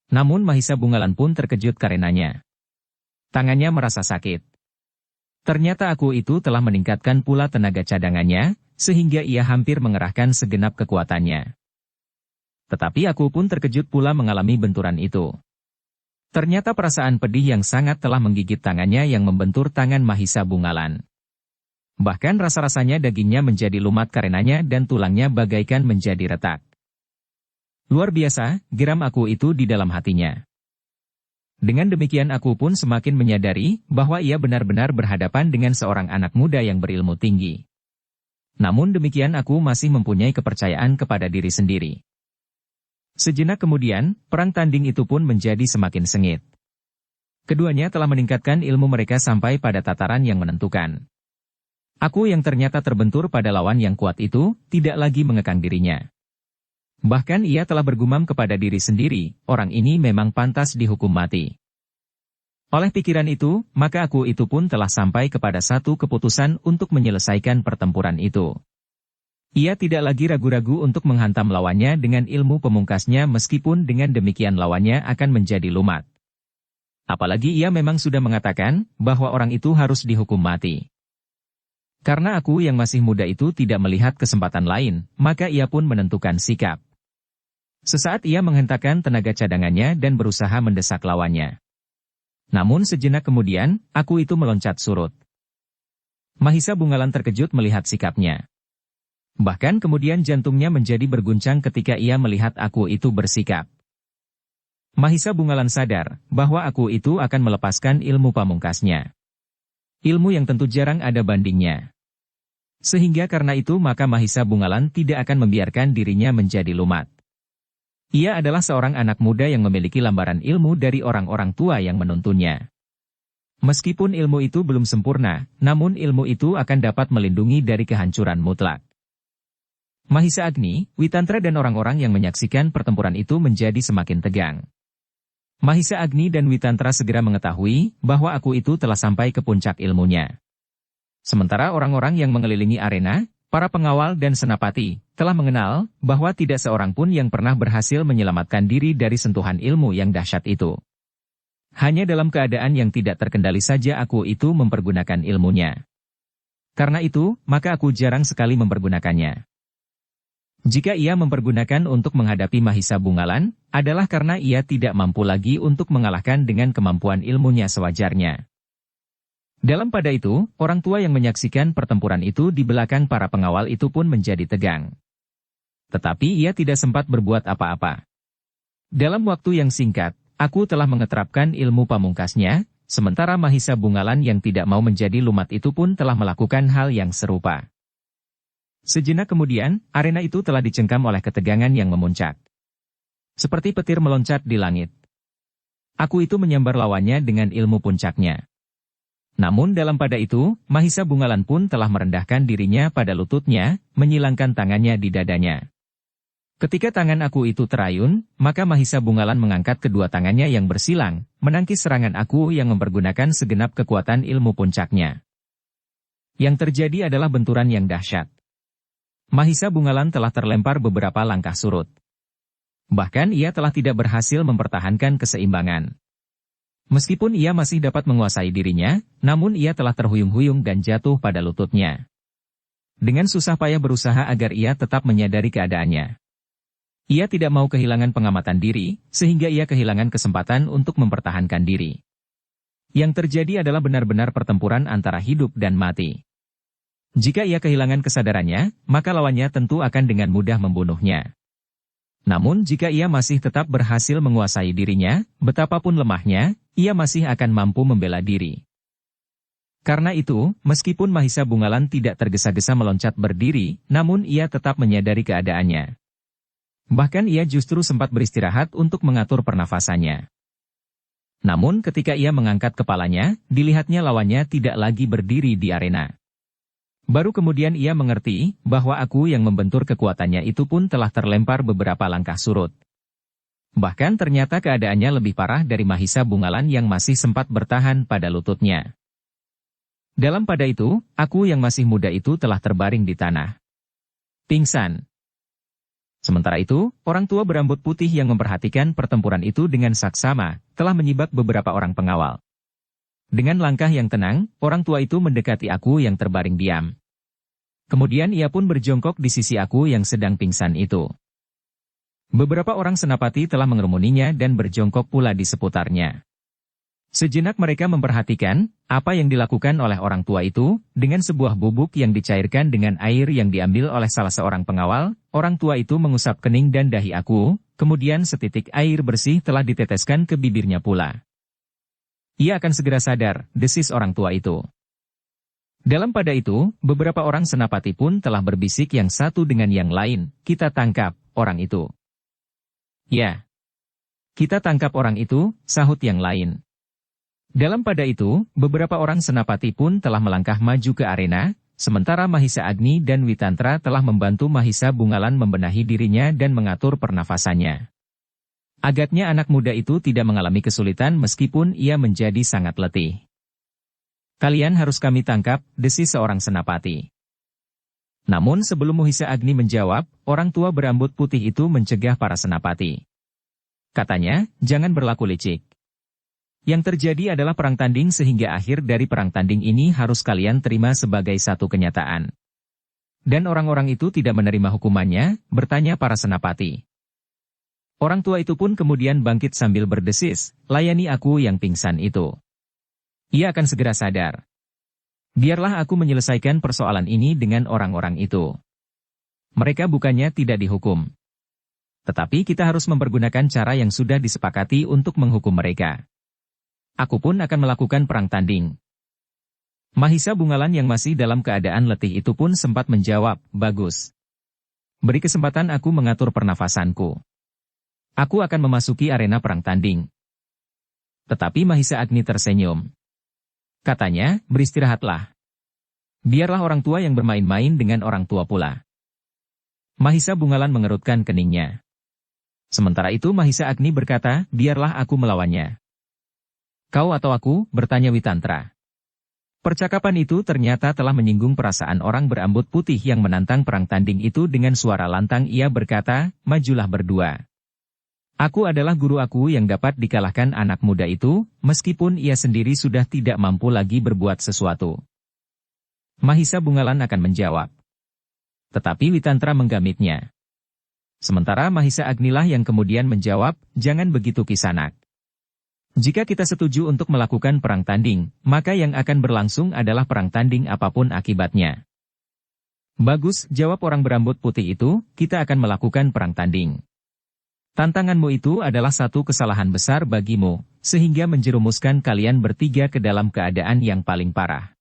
Namun Mahisa Bungalan pun terkejut karenanya. Tangannya merasa sakit. Ternyata aku itu telah meningkatkan pula tenaga cadangannya, sehingga ia hampir mengerahkan segenap kekuatannya. Tetapi aku pun terkejut pula mengalami benturan itu. Ternyata perasaan pedih yang sangat telah menggigit tangannya yang membentur tangan Mahisa Bungalan. Bahkan rasa-rasanya dagingnya menjadi lumat karenanya dan tulangnya bagaikan menjadi retak. Luar biasa, geram aku itu di dalam hatinya. Dengan demikian aku pun semakin menyadari bahwa ia benar-benar berhadapan dengan seorang anak muda yang berilmu tinggi. Namun demikian aku masih mempunyai kepercayaan kepada diri sendiri. Sejenak kemudian, perang tanding itu pun menjadi semakin sengit. Keduanya telah meningkatkan ilmu mereka sampai pada tataran yang menentukan. Aku yang ternyata terbentur pada lawan yang kuat itu, tidak lagi mengekang dirinya. Bahkan ia telah bergumam kepada diri sendiri, orang ini memang pantas dihukum mati. Oleh pikiran itu, maka aku itu pun telah sampai kepada satu keputusan untuk menyelesaikan pertempuran itu. Ia tidak lagi ragu-ragu untuk menghantam lawannya dengan ilmu pemungkasnya meskipun dengan demikian lawannya akan menjadi lumat. Apalagi ia memang sudah mengatakan bahwa orang itu harus dihukum mati. Karena aku yang masih muda itu tidak melihat kesempatan lain, maka ia pun menentukan sikap. Sesaat ia menghentakkan tenaga cadangannya dan berusaha mendesak lawannya. Namun sejenak kemudian, aku itu meloncat surut. Mahisa Bungalan terkejut melihat sikapnya. Bahkan kemudian jantungnya menjadi berguncang ketika ia melihat aku itu bersikap. Mahisa Bungalan sadar bahwa aku itu akan melepaskan ilmu pamungkasnya. Ilmu yang tentu jarang ada bandingnya. Sehingga karena itu maka Mahisa Bungalan tidak akan membiarkan dirinya menjadi lumat. Ia adalah seorang anak muda yang memiliki lambaran ilmu dari orang-orang tua yang menuntunnya. Meskipun ilmu itu belum sempurna, namun ilmu itu akan dapat melindungi dari kehancuran mutlak. Mahisa Agni, Witantra dan orang-orang yang menyaksikan pertempuran itu menjadi semakin tegang. Mahisa Agni dan Witantra segera mengetahui bahwa aku itu telah sampai ke puncak ilmunya. Sementara orang-orang yang mengelilingi arena, para pengawal dan senapati, telah mengenal bahwa tidak seorang pun yang pernah berhasil menyelamatkan diri dari sentuhan ilmu yang dahsyat itu. Hanya dalam keadaan yang tidak terkendali saja aku itu mempergunakan ilmunya. Karena itu, maka aku jarang sekali mempergunakannya. Jika ia mempergunakan untuk menghadapi Mahisa Bungalan, adalah karena ia tidak mampu lagi untuk mengalahkan dengan kemampuan ilmunya sewajarnya. Dalam pada itu, orang tua yang menyaksikan pertempuran itu di belakang para pengawal itu pun menjadi tegang. Tetapi ia tidak sempat berbuat apa-apa. Dalam waktu yang singkat, aku telah mengeterapkan ilmu pamungkasnya, sementara Mahisa Bungalan yang tidak mau menjadi lumat itu pun telah melakukan hal yang serupa. Sejenak kemudian, arena itu telah dicengkam oleh ketegangan yang memuncak. Seperti petir meloncat di langit. Aku itu menyambar lawannya dengan ilmu puncaknya. Namun dalam pada itu, Mahisa Bungalan pun telah merendahkan dirinya pada lututnya, menyilangkan tangannya di dadanya. Ketika tangan aku itu terayun, maka Mahisa Bungalan mengangkat kedua tangannya yang bersilang, menangkis serangan aku yang mempergunakan segenap kekuatan ilmu puncaknya. Yang terjadi adalah benturan yang dahsyat. Mahisa Bungalan telah terlempar beberapa langkah surut. Bahkan ia telah tidak berhasil mempertahankan keseimbangan. Meskipun ia masih dapat menguasai dirinya, namun ia telah terhuyung-huyung dan jatuh pada lututnya. Dengan susah payah berusaha agar ia tetap menyadari keadaannya. Ia tidak mau kehilangan pengamatan diri, sehingga ia kehilangan kesempatan untuk mempertahankan diri. Yang terjadi adalah benar-benar pertempuran antara hidup dan mati. Jika ia kehilangan kesadarannya, maka lawannya tentu akan dengan mudah membunuhnya. Namun jika ia masih tetap berhasil menguasai dirinya, betapapun lemahnya, ia masih akan mampu membela diri. Karena itu, meskipun Mahisa Bungalan tidak tergesa-gesa meloncat berdiri, namun ia tetap menyadari keadaannya. Bahkan ia justru sempat beristirahat untuk mengatur pernafasannya. Namun ketika ia mengangkat kepalanya, dilihatnya lawannya tidak lagi berdiri di arena. Baru kemudian ia mengerti bahwa aku yang membentur kekuatannya itu pun telah terlempar beberapa langkah surut. Bahkan ternyata keadaannya lebih parah dari Mahisa Bungalan yang masih sempat bertahan pada lututnya. Dalam pada itu, aku yang masih muda itu telah terbaring di tanah. Pingsan. Sementara itu, orang tua berambut putih yang memperhatikan pertempuran itu dengan saksama, telah menyibak beberapa orang pengawal. Dengan langkah yang tenang, orang tua itu mendekati aku yang terbaring diam. Kemudian ia pun berjongkok di sisi aku yang sedang pingsan itu. Beberapa orang senapati telah mengerumuninya dan berjongkok pula di seputarnya. Sejenak mereka memperhatikan apa yang dilakukan oleh orang tua itu, dengan sebuah bubuk yang dicairkan dengan air yang diambil oleh salah seorang pengawal, orang tua itu mengusap kening dan dahi aku, kemudian setitik air bersih telah diteteskan ke bibirnya pula. Ia akan segera sadar, desis orang tua itu. Dalam pada itu, beberapa orang senapati pun telah berbisik yang satu dengan yang lain, kita tangkap orang itu. Ya, kita tangkap orang itu, sahut yang lain. Dalam pada itu, beberapa orang senapati pun telah melangkah maju ke arena, sementara Mahisa Agni dan Witantra telah membantu Mahisa Bungalan membenahi dirinya dan mengatur pernafasannya. Agaknya anak muda itu tidak mengalami kesulitan meskipun ia menjadi sangat letih. Kalian harus kami tangkap, desis seorang senapati. Namun sebelum Mahisa Agni menjawab, orang tua berambut putih itu mencegah para senapati. Katanya, jangan berlaku licik. Yang terjadi adalah perang tanding sehingga akhir dari perang tanding ini harus kalian terima sebagai satu kenyataan. Dan orang-orang itu tidak menerima hukumannya, bertanya para senapati. Orang tua itu pun kemudian bangkit sambil berdesis, layani aku yang pingsan itu. Ia akan segera sadar. Biarlah aku menyelesaikan persoalan ini dengan orang-orang itu. Mereka bukannya tidak dihukum. Tetapi kita harus mempergunakan cara yang sudah disepakati untuk menghukum mereka. Aku pun akan melakukan perang tanding. Mahisa Bungalan yang masih dalam keadaan letih itu pun sempat menjawab, bagus. Beri kesempatan aku mengatur pernafasanku. Aku akan memasuki arena perang tanding. Tetapi Mahisa Agni tersenyum. Katanya, beristirahatlah. Biarlah orang tua yang bermain-main dengan orang tua pula. Mahisa Bungalan mengerutkan keningnya. Sementara itu Mahisa Agni berkata, biarlah aku melawannya. Kau atau aku, bertanya Witantra. Percakapan itu ternyata telah menyinggung perasaan orang berambut putih yang menantang perang tanding itu. Dengan suara lantang ia berkata, majulah berdua. Aku adalah guru aku yang dapat dikalahkan anak muda itu, meskipun ia sendiri sudah tidak mampu lagi berbuat sesuatu. Mahisa Bungalan akan menjawab. Tetapi Witantra menggamitnya. Sementara Mahisa Agnilah yang kemudian menjawab, jangan begitu Kisanak. Jika kita setuju untuk melakukan perang tanding, maka yang akan berlangsung adalah perang tanding apapun akibatnya. Bagus, jawab orang berambut putih itu, kita akan melakukan perang tanding. Tantanganmu itu adalah satu kesalahan besar bagimu, sehingga menjerumuskan kalian bertiga ke dalam keadaan yang paling parah.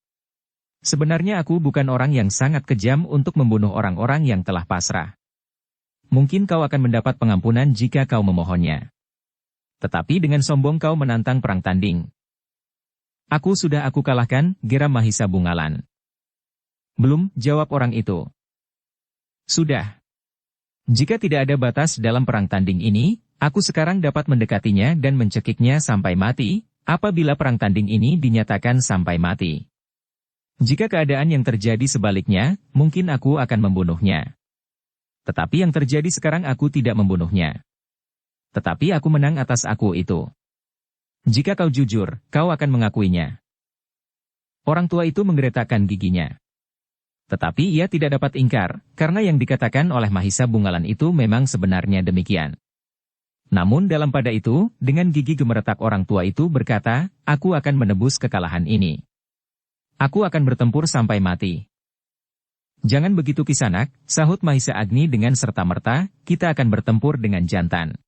Sebenarnya aku bukan orang yang sangat kejam untuk membunuh orang-orang yang telah pasrah. Mungkin kau akan mendapat pengampunan jika kau memohonnya. Tetapi dengan sombong kau menantang perang tanding. Aku kalahkan, geram Mahisa Bungalan. Belum, jawab orang itu. Sudah. Jika tidak ada batas dalam perang tanding ini, aku sekarang dapat mendekatinya dan mencekiknya sampai mati, apabila perang tanding ini dinyatakan sampai mati. Jika keadaan yang terjadi sebaliknya, mungkin aku akan membunuhnya. Tetapi yang terjadi sekarang aku tidak membunuhnya. Tetapi aku menang atas aku itu. Jika kau jujur, kau akan mengakuinya. Orang tua itu menggeretakkan giginya. Tetapi ia tidak dapat ingkar, karena yang dikatakan oleh Mahisa Bungalan itu memang sebenarnya demikian. Namun dalam pada itu, dengan gigi gemeretak orang tua itu berkata, aku akan menebus kekalahan ini. Aku akan bertempur sampai mati. Jangan begitu Kisanak, sahut Mahisa Agni dengan serta-merta, kita akan bertempur dengan jantan.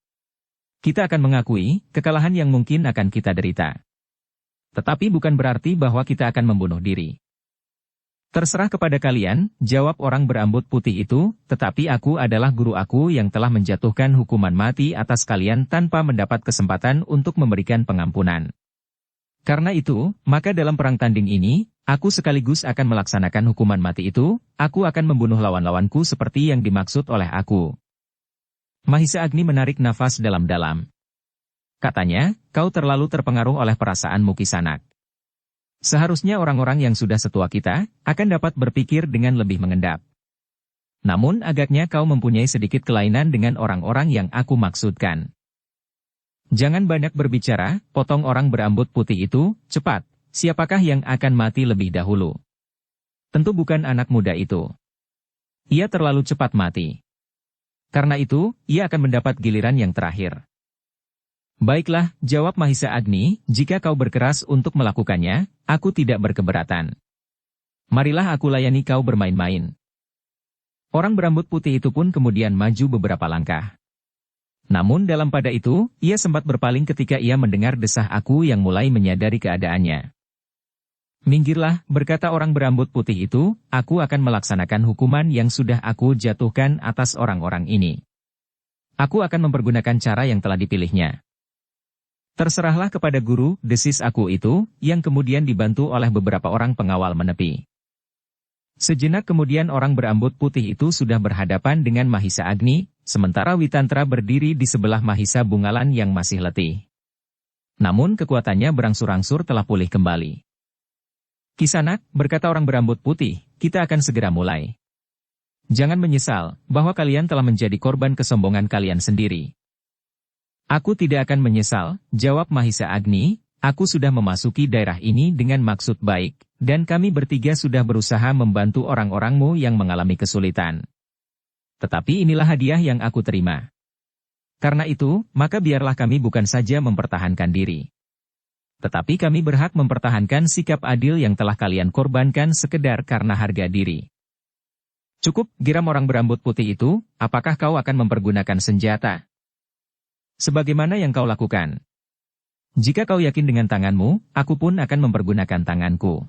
Kita akan mengakui kekalahan yang mungkin akan kita derita. Tetapi bukan berarti bahwa kita akan membunuh diri. Terserah kepada kalian, jawab orang berambut putih itu, tetapi aku adalah guru aku yang telah menjatuhkan hukuman mati atas kalian tanpa mendapat kesempatan untuk memberikan pengampunan. Karena itu, maka dalam perang tanding ini, aku sekaligus akan melaksanakan hukuman mati itu, aku akan membunuh lawan-lawanku seperti yang dimaksud oleh aku. Mahisa Agni menarik nafas dalam-dalam. Katanya, kau terlalu terpengaruh oleh perasaanmu Kisanak. Seharusnya orang-orang yang sudah setua kita, akan dapat berpikir dengan lebih mengendap. Namun agaknya kau mempunyai sedikit kelainan dengan orang-orang yang aku maksudkan. Jangan banyak berbicara, potong orang berambut putih itu, cepat, siapakah yang akan mati lebih dahulu? Tentu bukan anak muda itu. Ia terlalu cepat mati. Karena itu, ia akan mendapat giliran yang terakhir. Baiklah, jawab Mahisa Agni, jika kau berkeras untuk melakukannya, aku tidak berkeberatan. Marilah aku layani kau bermain-main. Orang berambut putih itu pun kemudian maju beberapa langkah. Namun dalam pada itu, ia sempat berpaling ketika ia mendengar desah aku yang mulai menyadari keadaannya. Minggirlah, berkata orang berambut putih itu, aku akan melaksanakan hukuman yang sudah aku jatuhkan atas orang-orang ini. Aku akan mempergunakan cara yang telah dipilihnya. Terserahlah kepada guru, desis aku itu, yang kemudian dibantu oleh beberapa orang pengawal menepi. Sejenak kemudian orang berambut putih itu sudah berhadapan dengan Mahisa Agni, sementara Witantra berdiri di sebelah Mahisa Bungalan yang masih letih. Namun kekuatannya berangsur-angsur telah pulih kembali. Kisanak, berkata orang berambut putih, kita akan segera mulai. Jangan menyesal, bahwa kalian telah menjadi korban kesombongan kalian sendiri. Aku tidak akan menyesal, jawab Mahisa Agni, aku sudah memasuki daerah ini dengan maksud baik, dan kami bertiga sudah berusaha membantu orang-orangmu yang mengalami kesulitan. Tetapi inilah hadiah yang aku terima. Karena itu, maka biarlah kami bukan saja mempertahankan diri. Tetapi kami berhak mempertahankan sikap adil yang telah kalian korbankan sekedar karena harga diri. Cukup, geram orang berambut putih itu, apakah kau akan mempergunakan senjata? Sebagaimana yang kau lakukan. Jika kau yakin dengan tanganmu, aku pun akan mempergunakan tanganku.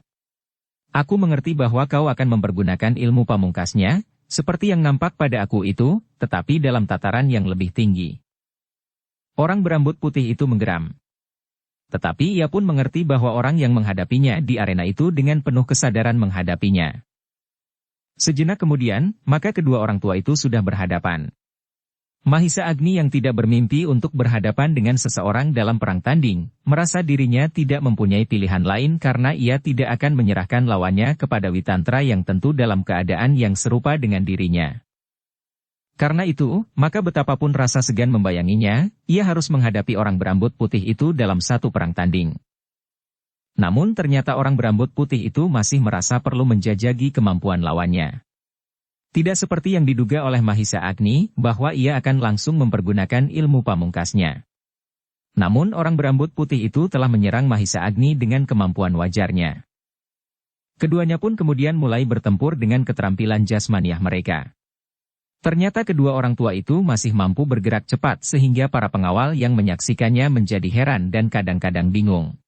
Aku mengerti bahwa kau akan mempergunakan ilmu pamungkasnya, seperti yang nampak pada aku itu, tetapi dalam tataran yang lebih tinggi. Orang berambut putih itu menggeram. Tetapi ia pun mengerti bahwa orang yang menghadapinya di arena itu dengan penuh kesadaran menghadapinya. Sejenak kemudian, maka kedua orang tua itu sudah berhadapan. Mahisa Agni yang tidak bermimpi untuk berhadapan dengan seseorang dalam perang tanding, merasa dirinya tidak mempunyai pilihan lain karena ia tidak akan menyerahkan lawannya kepada Witantra yang tentu dalam keadaan yang serupa dengan dirinya. Karena itu, maka betapapun rasa segan membayanginya, ia harus menghadapi orang berambut putih itu dalam satu perang tanding. Namun ternyata orang berambut putih itu masih merasa perlu menjajagi kemampuan lawannya. Tidak seperti yang diduga oleh Mahisa Agni, bahwa ia akan langsung mempergunakan ilmu pamungkasnya. Namun orang berambut putih itu telah menyerang Mahisa Agni dengan kemampuan wajarnya. Keduanya pun kemudian mulai bertempur dengan keterampilan jasmaniah mereka. Ternyata kedua orang tua itu masih mampu bergerak cepat sehingga para pengawal yang menyaksikannya menjadi heran dan kadang-kadang bingung.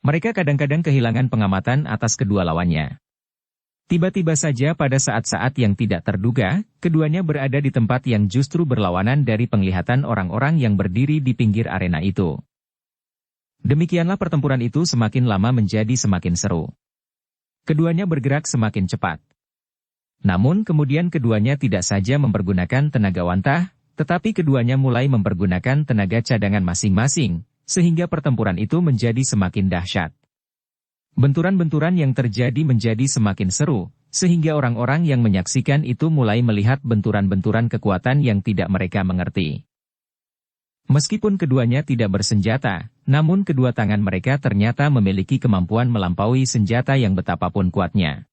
Mereka kadang-kadang kehilangan pengamatan atas kedua lawannya. Tiba-tiba saja pada saat-saat yang tidak terduga, keduanya berada di tempat yang justru berlawanan dari penglihatan orang-orang yang berdiri di pinggir arena itu. Demikianlah pertempuran itu semakin lama menjadi semakin seru. Keduanya bergerak semakin cepat. Namun kemudian keduanya tidak saja mempergunakan tenaga wantah, tetapi keduanya mulai mempergunakan tenaga cadangan masing-masing, sehingga pertempuran itu menjadi semakin dahsyat. Benturan-benturan yang terjadi menjadi semakin seru, sehingga orang-orang yang menyaksikan itu mulai melihat benturan-benturan kekuatan yang tidak mereka mengerti. Meskipun keduanya tidak bersenjata, namun kedua tangan mereka ternyata memiliki kemampuan melampaui senjata yang betapapun kuatnya.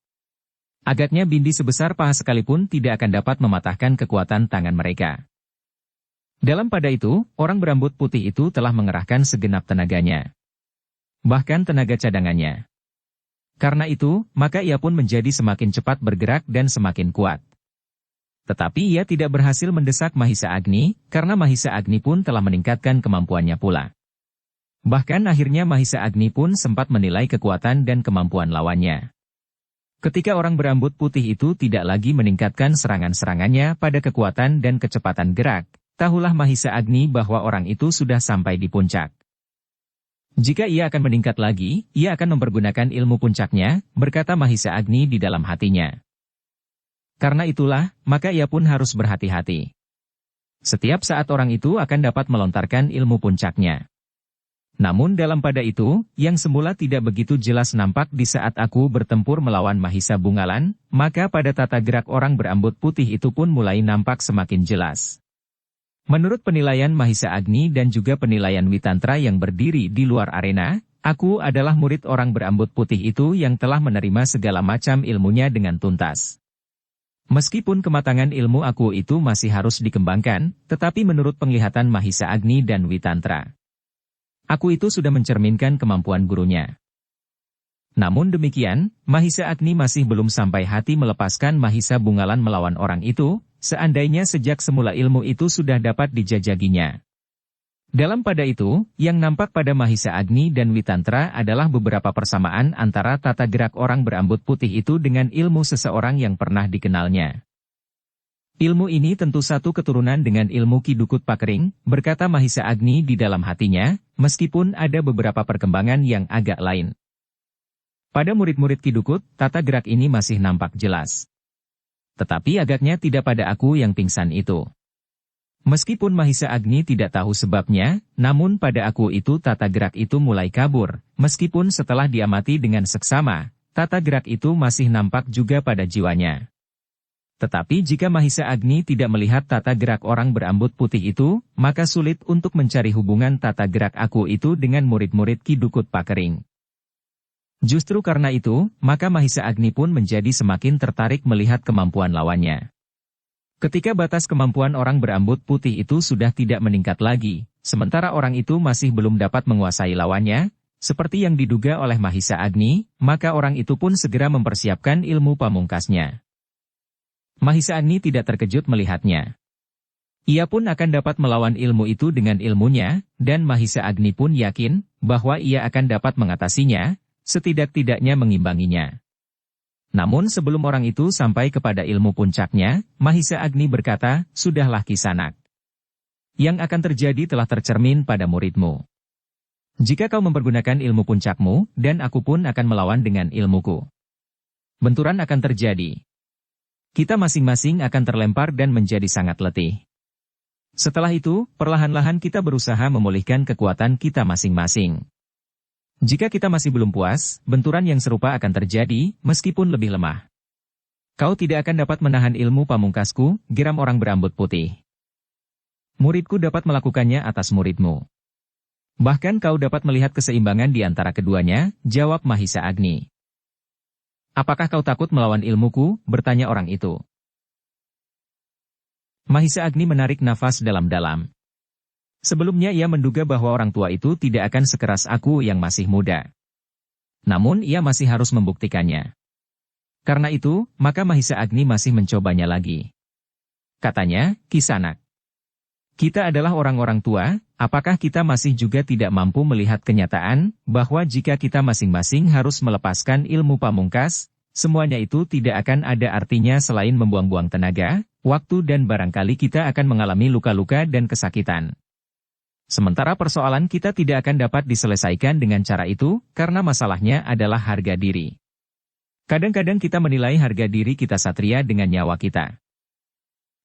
Agaknya bindi sebesar paha sekalipun tidak akan dapat mematahkan kekuatan tangan mereka. Dalam pada itu, orang berambut putih itu telah mengerahkan segenap tenaganya. Bahkan tenaga cadangannya. Karena itu, maka ia pun menjadi semakin cepat bergerak dan semakin kuat. Tetapi ia tidak berhasil mendesak Mahisa Agni, karena Mahisa Agni pun telah meningkatkan kemampuannya pula. Bahkan akhirnya Mahisa Agni pun sempat menilai kekuatan dan kemampuan lawannya. Ketika orang berambut putih itu tidak lagi meningkatkan serangan-serangannya pada kekuatan dan kecepatan gerak, tahulah Mahisa Agni bahwa orang itu sudah sampai di puncak. Jika ia akan meningkat lagi, ia akan mempergunakan ilmu puncaknya, berkata Mahisa Agni di dalam hatinya. Karena itulah, maka ia pun harus berhati-hati. Setiap saat orang itu akan dapat melontarkan ilmu puncaknya. Namun dalam pada itu, yang semula tidak begitu jelas nampak di saat aku bertempur melawan Mahisa Bungalan, maka pada tata gerak orang berambut putih itu pun mulai nampak semakin jelas. Menurut penilaian Mahisa Agni dan juga penilaian Witantra yang berdiri di luar arena, aku adalah murid orang berambut putih itu yang telah menerima segala macam ilmunya dengan tuntas. Meskipun kematangan ilmu aku itu masih harus dikembangkan, tetapi menurut penglihatan Mahisa Agni dan Witantra, aku itu sudah mencerminkan kemampuan gurunya. Namun demikian, Mahisa Agni masih belum sampai hati melepaskan Mahisa Bungalan melawan orang itu, seandainya sejak semula ilmu itu sudah dapat dijajaginya. Dalam pada itu, yang nampak pada Mahisa Agni dan Witantra adalah beberapa persamaan antara tata gerak orang berambut putih itu dengan ilmu seseorang yang pernah dikenalnya. Ilmu ini tentu satu keturunan dengan ilmu Ki Dukut Pakering, berkata Mahisa Agni di dalam hatinya, meskipun ada beberapa perkembangan yang agak lain. Pada murid-murid Ki Dukut, tata gerak ini masih nampak jelas. Tetapi agaknya tidak pada aku yang pingsan itu. Meskipun Mahisa Agni tidak tahu sebabnya, namun pada aku itu tata gerak itu mulai kabur, meskipun setelah diamati dengan seksama, tata gerak itu masih nampak juga pada jiwanya. Tetapi jika Mahisa Agni tidak melihat tata gerak orang berambut putih itu, maka sulit untuk mencari hubungan tata gerak aku itu dengan murid-murid Ki Dukut Pakering. Justru karena itu, maka Mahisa Agni pun menjadi semakin tertarik melihat kemampuan lawannya. Ketika batas kemampuan orang berambut putih itu sudah tidak meningkat lagi, sementara orang itu masih belum dapat menguasai lawannya, seperti yang diduga oleh Mahisa Agni, maka orang itu pun segera mempersiapkan ilmu pamungkasnya. Mahisa Agni tidak terkejut melihatnya. Ia pun akan dapat melawan ilmu itu dengan ilmunya, dan Mahisa Agni pun yakin bahwa ia akan dapat mengatasinya, setidak-tidaknya mengimbanginya. Namun sebelum orang itu sampai kepada ilmu puncaknya, Mahisa Agni berkata, "Sudahlah Kisanak. Yang akan terjadi telah tercermin pada muridmu. Jika kau mempergunakan ilmu puncakmu, dan aku pun akan melawan dengan ilmuku. Benturan akan terjadi. Kita masing-masing akan terlempar dan menjadi sangat letih. Setelah itu, perlahan-lahan kita berusaha memulihkan kekuatan kita masing-masing. Jika kita masih belum puas, benturan yang serupa akan terjadi, meskipun lebih lemah. Kau tidak akan dapat menahan ilmu pamungkasku," geram orang berambut putih. "Muridku dapat melakukannya atas muridmu. Bahkan kau dapat melihat keseimbangan di antara keduanya," jawab Mahisa Agni. "Apakah kau takut melawan ilmuku?" bertanya orang itu. Mahisa Agni menarik nafas dalam-dalam. Sebelumnya ia menduga bahwa orang tua itu tidak akan sekeras aku yang masih muda. Namun ia masih harus membuktikannya. Karena itu, maka Mahisa Agni masih mencobanya lagi. Katanya, "Kisanak, kita adalah orang-orang tua, apakah kita masih juga tidak mampu melihat kenyataan, bahwa jika kita masing-masing harus melepaskan ilmu pamungkas, semuanya itu tidak akan ada artinya selain membuang-buang tenaga, waktu dan barangkali kita akan mengalami luka-luka dan kesakitan. Sementara persoalan kita tidak akan dapat diselesaikan dengan cara itu, karena masalahnya adalah harga diri. Kadang-kadang kita menilai harga diri kita satria dengan nyawa kita.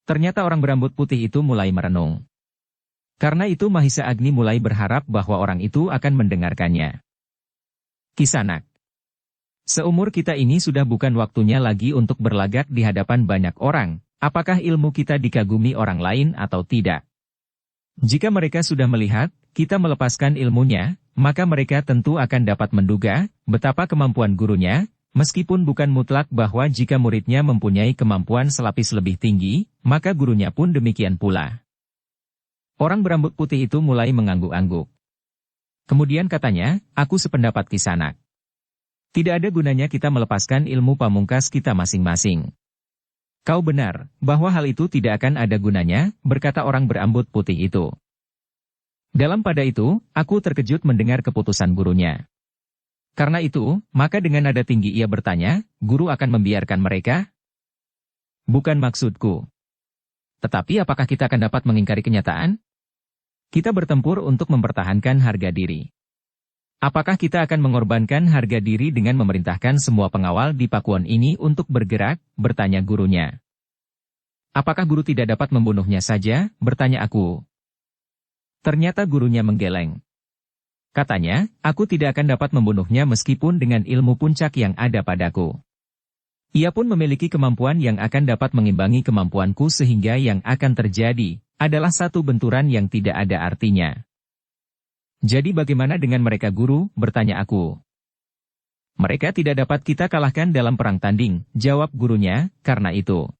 Ternyata orang berambut putih itu mulai merenung. Karena itu Mahisa Agni mulai berharap bahwa orang itu akan mendengarkannya. Kisanak. Seumur kita ini sudah bukan waktunya lagi untuk berlagak di hadapan banyak orang, apakah ilmu kita dikagumi orang lain atau tidak. Jika mereka sudah melihat, kita melepaskan ilmunya, maka mereka tentu akan dapat menduga betapa kemampuan gurunya, meskipun bukan mutlak bahwa jika muridnya mempunyai kemampuan selapis lebih tinggi, maka gurunya pun demikian pula. Orang berambut putih itu mulai mengangguk-angguk. Kemudian katanya, aku sependapat Kisanak. Tidak ada gunanya kita melepaskan ilmu pamungkas kita masing-masing. Kau benar, bahwa hal itu tidak akan ada gunanya, berkata orang berambut putih itu. Dalam pada itu, aku terkejut mendengar keputusan gurunya. Karena itu, maka dengan nada tinggi ia bertanya, guru akan membiarkan mereka? Bukan maksudku. Tetapi apakah kita akan dapat mengingkari kenyataan? Kita bertempur untuk mempertahankan harga diri. Apakah kita akan mengorbankan harga diri dengan memerintahkan semua pengawal di pakuan ini untuk bergerak? Bertanya gurunya. Apakah guru tidak dapat membunuhnya saja? Bertanya aku. Ternyata gurunya menggeleng. Katanya, aku tidak akan dapat membunuhnya meskipun dengan ilmu puncak yang ada padaku. Ia pun memiliki kemampuan yang akan dapat mengimbangi kemampuanku sehingga yang akan terjadi adalah satu benturan yang tidak ada artinya. Jadi bagaimana dengan mereka guru? Bertanya aku. Mereka tidak dapat kita kalahkan dalam perang tanding, jawab gurunya, karena itu.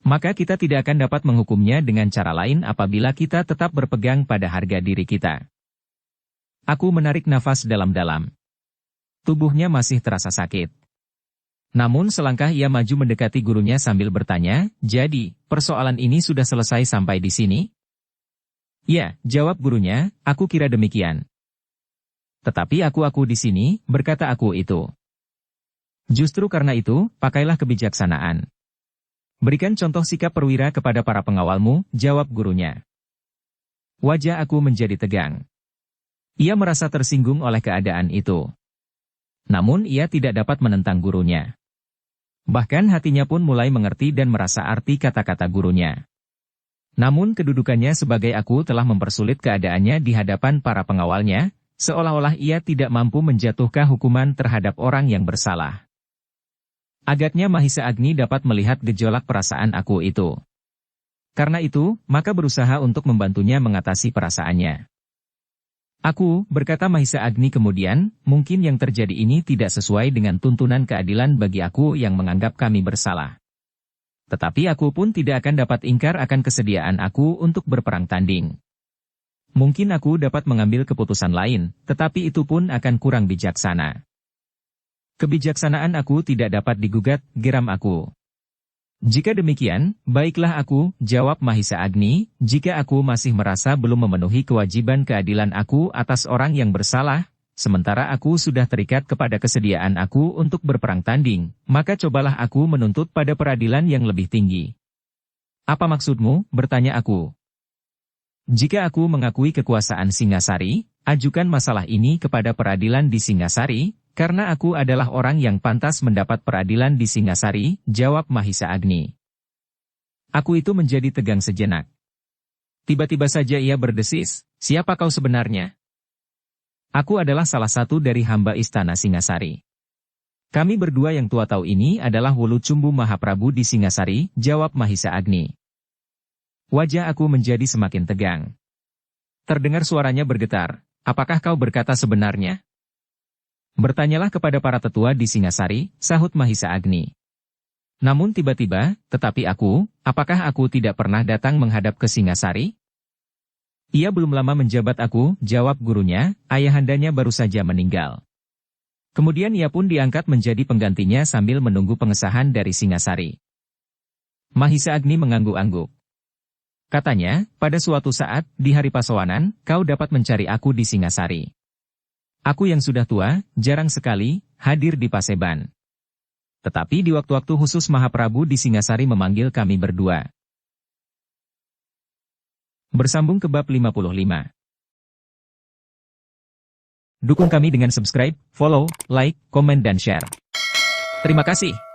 Maka kita tidak akan dapat menghukumnya dengan cara lain apabila kita tetap berpegang pada harga diri kita. Aku menarik nafas dalam-dalam. Tubuhnya masih terasa sakit. Namun selangkah ia maju mendekati gurunya sambil bertanya, jadi, persoalan ini sudah selesai sampai di sini? Ya, jawab gurunya, aku kira demikian. Tetapi aku di sini, berkata aku itu. Justru karena itu, pakailah kebijaksanaan. Berikan contoh sikap perwira kepada para pengawalmu, jawab gurunya. Wajah aku menjadi tegang. Ia merasa tersinggung oleh keadaan itu. Namun ia tidak dapat menentang gurunya. Bahkan hatinya pun mulai mengerti dan merasa arti kata-kata gurunya. Namun kedudukannya sebagai aku telah mempersulit keadaannya di hadapan para pengawalnya, seolah-olah ia tidak mampu menjatuhkan hukuman terhadap orang yang bersalah. Agaknya Mahisa Agni dapat melihat gejolak perasaan aku itu. Karena itu, maka berusaha untuk membantunya mengatasi perasaannya. Aku, berkata Mahisa Agni kemudian, mungkin yang terjadi ini tidak sesuai dengan tuntunan keadilan bagi aku yang menganggap kami bersalah. Tetapi aku pun tidak akan dapat ingkar akan kesediaan aku untuk berperang tanding. Mungkin aku dapat mengambil keputusan lain, tetapi itu pun akan kurang bijaksana. Kebijaksanaan aku tidak dapat digugat, geram aku. Jika demikian, baiklah aku, jawab Mahisa Agni, jika aku masih merasa belum memenuhi kewajiban keadilan aku atas orang yang bersalah, sementara aku sudah terikat kepada kesediaan aku untuk berperang tanding, maka cobalah aku menuntut pada peradilan yang lebih tinggi. Apa maksudmu? Bertanya aku. Jika aku mengakui kekuasaan Singasari, ajukan masalah ini kepada peradilan di Singasari, karena aku adalah orang yang pantas mendapat peradilan di Singasari, jawab Mahisa Agni. Aku itu menjadi tegang sejenak. Tiba-tiba saja ia berdesis, siapa kau sebenarnya? Aku adalah salah satu dari hamba istana Singasari. Kami berdua yang tua tahu ini adalah Wulu Cumbu Mahaprabu di Singasari, jawab Mahisa Agni. Wajah aku menjadi semakin tegang. Terdengar suaranya bergetar, apakah kau berkata sebenarnya? Bertanyalah kepada para tetua di Singasari, sahut Mahisa Agni. Namun tiba-tiba, tetapi aku, apakah aku tidak pernah datang menghadap ke Singasari? Ia belum lama menjabat aku, jawab gurunya, ayahandanya baru saja meninggal. Kemudian ia pun diangkat menjadi penggantinya sambil menunggu pengesahan dari Singasari. Mahisa Agni mengangguk-angguk. Katanya, pada suatu saat, di hari Pasawanan, kau dapat mencari aku di Singasari. Aku yang sudah tua, jarang sekali, hadir di Paseban. Tetapi di waktu-waktu khusus Mahaprabu di Singasari memanggil kami berdua. Bersambung ke bab 55. Dukung kami dengan subscribe, follow, like, komen dan share. Terima kasih.